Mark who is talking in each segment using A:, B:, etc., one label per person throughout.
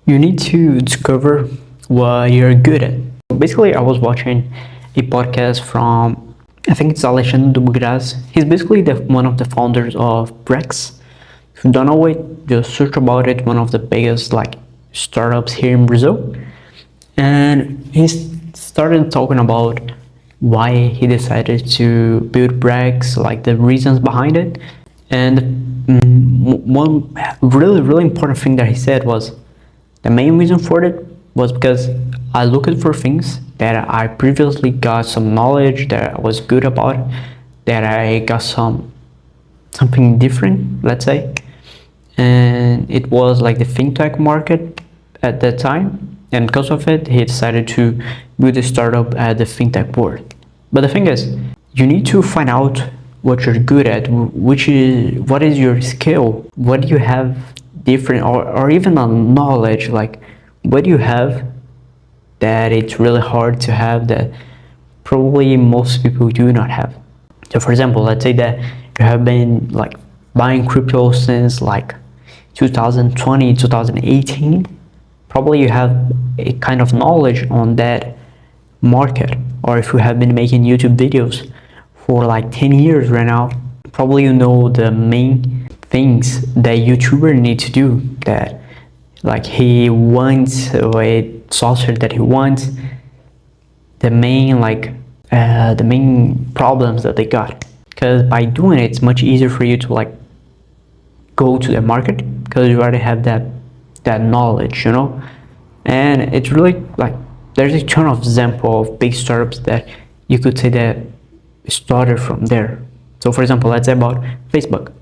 A: You need to discover what you're good at. Basically, I was watching a podcast from, I think it's Alexandre Dubugras. He's basically one of the founders of Brex. If you don't know it, just search about it. One of the biggest startups here in Brazil. And he started talking about why he decided to build Brex, like the reasons behind it. And one really important thing that he said was the main reason for it was because I looked for things that I previously got some knowledge that I was good about, that I got something different, let's say. And it was like the fintech market at that time. And because of it, he decided to build a startup at the fintech world. But the thing is, you need to find out what you're good at, what is your skill, what do you have different, or even a knowledge, like what do you have that it's really hard to have that probably most people do not have. So for example, let's say that you have been like buying crypto since like 2020, 2018, probably you have a kind of knowledge on that market. Or if you have been making YouTube videos for like 10 years right now, probably you know the main things that YouTuber need to do, that like he wants a software that he wants, the main the main problems that they got. Because by doing it, it's much easier for you to like go to the market because you already have that knowledge, you know. And it's really like there's a ton of example of big startups that you could say that started from there. So for example, let's say about Facebook.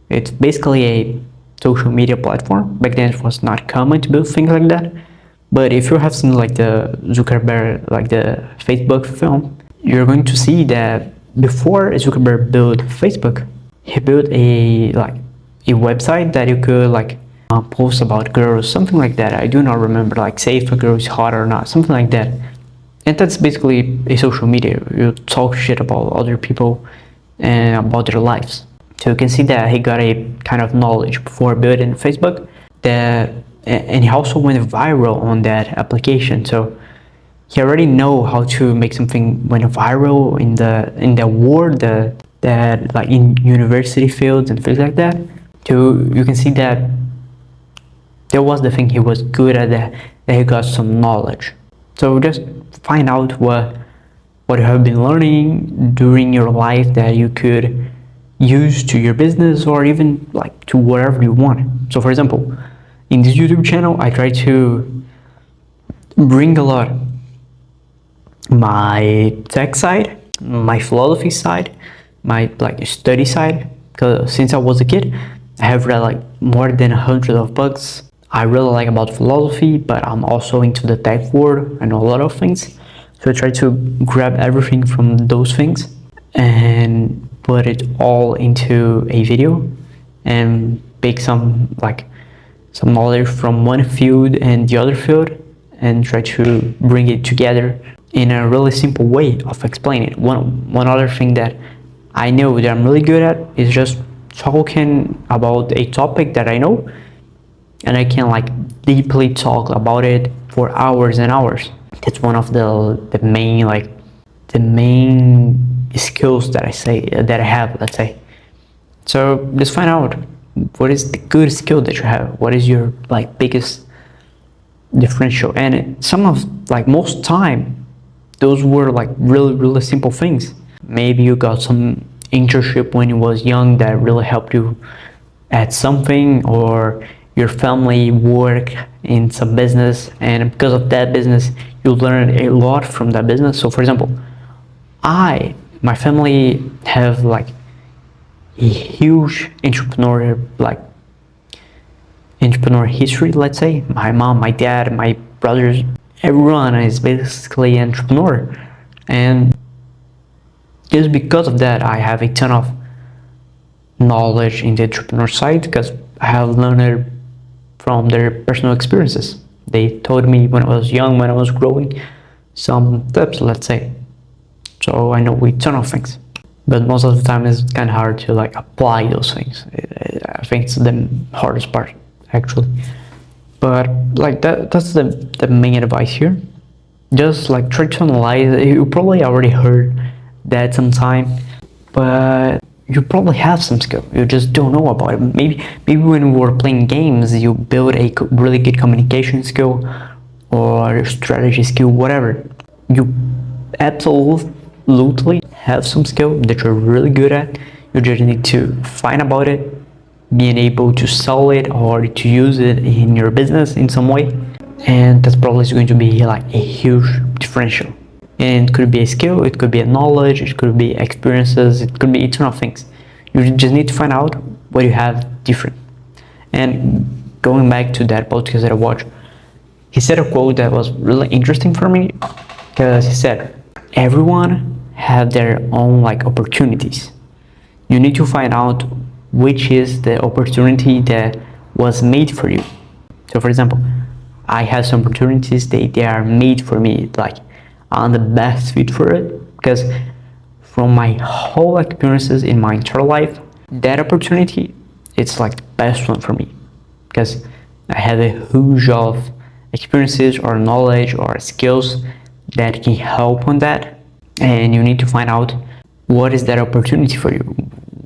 A: It's basically a social media platform. Back then it was not common to build things like that. But if you have seen like the Zuckerberg, like the Facebook film, you're going to see that before Zuckerberg built Facebook, he built a website that you could post about girls, something like that. I do not remember, like say if a girl is hot or not, something like that. And that's basically a social media. You talk shit about other people and about their lives. So you can see that he got a kind of knowledge before building Facebook, and he also went viral on that application. So he already know how to make something went viral in the world that like in university fields and things like that. So you can see that there was the thing he was good at, that he got some knowledge. So just find out what you have been learning during your life that you could use to your business or even like to whatever you want. So for example, in this YouTube channel, I try to bring a lot my tech side, my philosophy side, my study side, because since I was a kid, I have read like more than 100 of books. I really like about philosophy, but I'm also into the tech world. I know a lot of things. So I try to grab everything from those things and put it all into a video and pick some knowledge from one field and the other field and try to bring it together in a really simple way of explaining it. One other thing that I know that I'm really good at is just talking about a topic that I know, and I can deeply talk about it for hours and hours. That's one of the main skills that I have, let's say. So just find out what is the good skill that you have, what is your biggest differential. And some of most time those were really simple things. Maybe you got some internship when you was young that really helped you at something, or your family work in some business, and because of that business you learn a lot from that business. So for example, my family have a huge entrepreneur history, let's say. My mom, my dad, my brothers, everyone is basically an entrepreneur, and just because of that I have a ton of knowledge in the entrepreneur side, because I have learned from their personal experiences. They told me when I was young, when I was growing, some tips, let's say. So I know a ton of things, but most of the time it's kind of hard to apply those things. I think it's the hardest part, actually. But like that's the main advice here. Just like try to analyze. You probably already heard that sometime, but you probably have some skill. You just don't know about it. Maybe when we were playing games, you build a really good communication skill or strategy skill, whatever. You absolutely have some skill that you're really good at. You just need to find about it, being able to sell it or to use it in your business in some way, and that's probably going to be like a huge differential. And it could be a skill, it could be a knowledge, it could be experiences, it could be a ton of things. You just need to find out what you have different. And going back to that podcast that I watched, he said a quote that was really interesting for me, because he said everyone have their own like opportunities. You need to find out which is the opportunity that was made for you. So for example, I have some opportunities, they are made for me, like I'm the best fit for it, because from my whole experiences in my entire life, that opportunity, it's like the best one for me, because I have a huge of experiences or knowledge or skills that can help on that. And you need to find out what is that opportunity for you,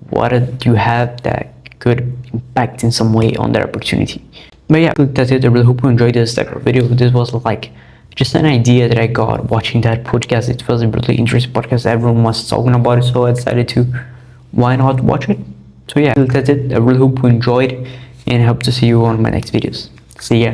A: what do you have that could impact in some way on that opportunity. But yeah, that's it. I really hope you enjoyed this type of video. This was like just an idea that I got watching that podcast. It was a really interesting podcast. Everyone was talking about it, so I decided to why not watch it. So yeah, that's it. I really hope you enjoyed and hope to see you on my next videos. See ya.